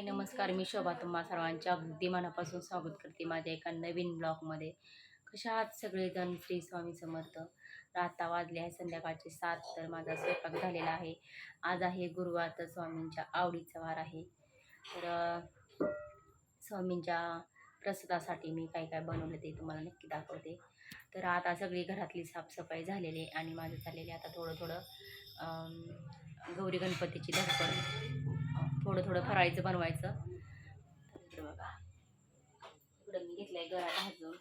हाय नमस्कार, मी शोभा तुम्हा सर्वांच्या अगदी मनापासून स्वागत करते माझ्या एका नवीन ब्लॉगमध्ये. कशा आहात सगळेजण? श्री स्वामी समर्थ. आता वाजले आहे संध्याकाळचे 7. तर माझा स्वयंपाक झालेला आहे. आज आहे गुरुवार, तर स्वामींच्या आवडीचा वार आहे. तर स्वामींच्या प्रसादासाठी मी काय काय बनवलं ते तुम्हाला नक्की दाखवते. तर आता सगळी घरातली साफसफाई झालेली आहे आणि माझं चाललेले आता थोडं गौरी गणपतीची धडपड, थोडं थोडं फराळीचं बनवायचं. तर बघा इकडं मी घेतलंय गरा भाजून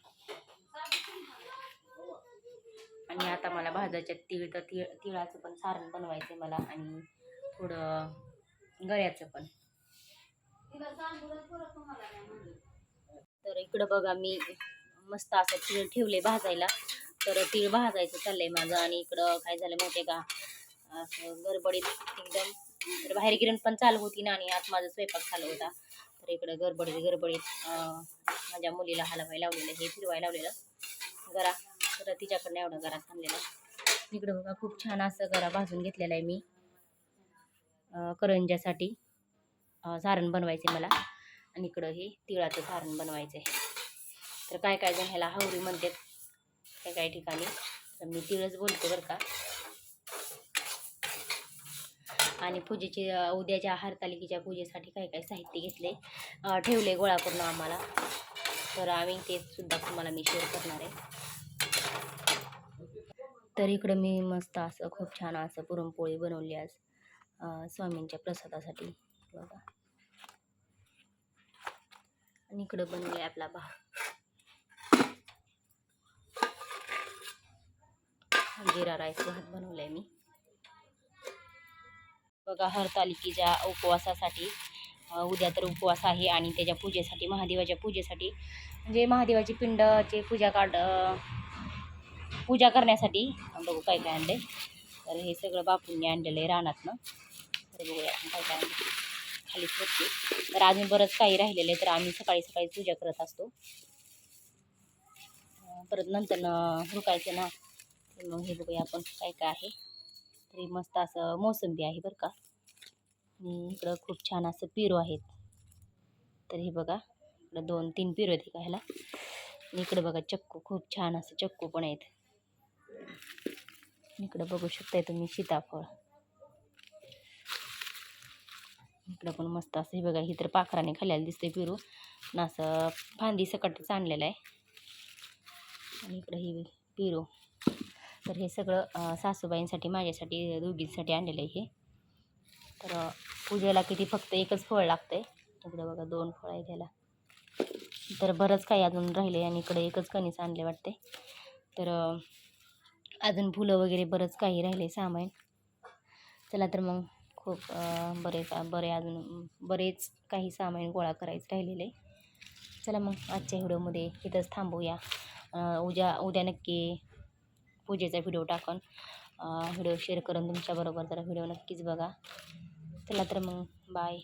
आणि आता मला भाजायच्या तिळाचं पण सारण बनवायचं मला आणि थोडं गऱ्याचं पण. तर इकडं बघा मी मस्त असं तीळ ठेवले भाजायला. तर तीळ भाजायचं चाललंय माझं आणि इकडं काय झालं माहितीये का, असं गडबडीत एकदम. तर बाहेर गिरण पण चालू होती ना आणि आत माझा स्वयंपाक चालू होता. तर इकडं गडबडीत माझ्या मुलीला हलवायला लावलेलं, हे फिरवायला लावलेलं गरा. तर तिच्याकडनं एवढा गरा आणलेला. इकडं बघा खूप छान असं गरा भाजून घेतलेला आहे मी करंज्यासाठी सारण बनवायचे मला. आणि इकडं हे तिळाचं सारण बनवायचं आहे. तर काय काय जण ह्याला हावरी म्हणतात काय काय ठिकाणी, तर मी तिळच बोलते बरं का. आणि पूजेचे उद्याच्या हरतालिकेच्या पूजेसाठी काय काय साहित्य घेतले ठेवले गोळा करून आम्हाला. तर आम्ही ते सुद्धा तुम्हाला मी शेअर करणार आहे. तर इकडं मी मस्त असं खूप छान असं पुरणपोळी बनवली आज स्वामींच्या प्रसादासाठी बघा. आणि इकडं बनवले आपला जिरा राईस भात बनवलाय मी बघा. हरतालिकेच्या उपवासासाठी उद्या तर उपवास आहे आणि त्याच्या पूजेसाठी, महादेवाच्या पूजेसाठी, म्हणजे महादेवाची पिंडची पूजा करण्यासाठी बघू काय काय आणले. तर हे सगळं बापूंनी आणलेलं आहे रानातनं. तर बघूया काय काय आणले खालीच होते. तर अजून बरंच काही राहिलेलं आहे. तर आम्ही सकाळी सकाळी पूजा करत असतो, परत नंतर रुकायचं ना. तर मग हे बघूया आपण काय काय आहे. तरी मस्त असं मोसंबी आहे बरं का. आणि इकडं खूप छान असं पिरो आहेत. तर हे बघा इकडं 2-3 पिरो आहेत का ह्याला. आणि इकडं बघा चक्कू, खूप छान असं चक्कू पण आहेत. इकडं बघू शकताय तुम्ही सीताफळ. इकडं पण मस्त असं हे बघा. ही तर पाखराने खाल्ल्याला दिसतंय पिरू ना, असं फांदी सकटच आणलेलं आहे. आणि इकडं ही पिरू. तर हे सगळं सासूबाईंसाठी, माझ्यासाठी, दोघींसाठी आणलेलं आहे हे. तर पूजेला किती फक्त एकच फळ लागतंय. इकडे बघा 2 फळ आहे त्याला. तर बरंच काही अजून राहिले आणि इकडे एकच कणीस आणले वाटते. तर अजून फुलं वगैरे बरंच काही राहिले सामान. चला तर मग खूप बरेच काही सामान गोळा करायचं राहिलेले. चला मग आजच्या व्हिडिओमध्ये इथंच थांबूया. उद्या नक्की पूजेचा व्हिडिओ टाकून व्हिडिओ शेअर करून तुमच्याबरोबर जरा व्हिडिओ नक्कीच बघा. चला तर मग बाय.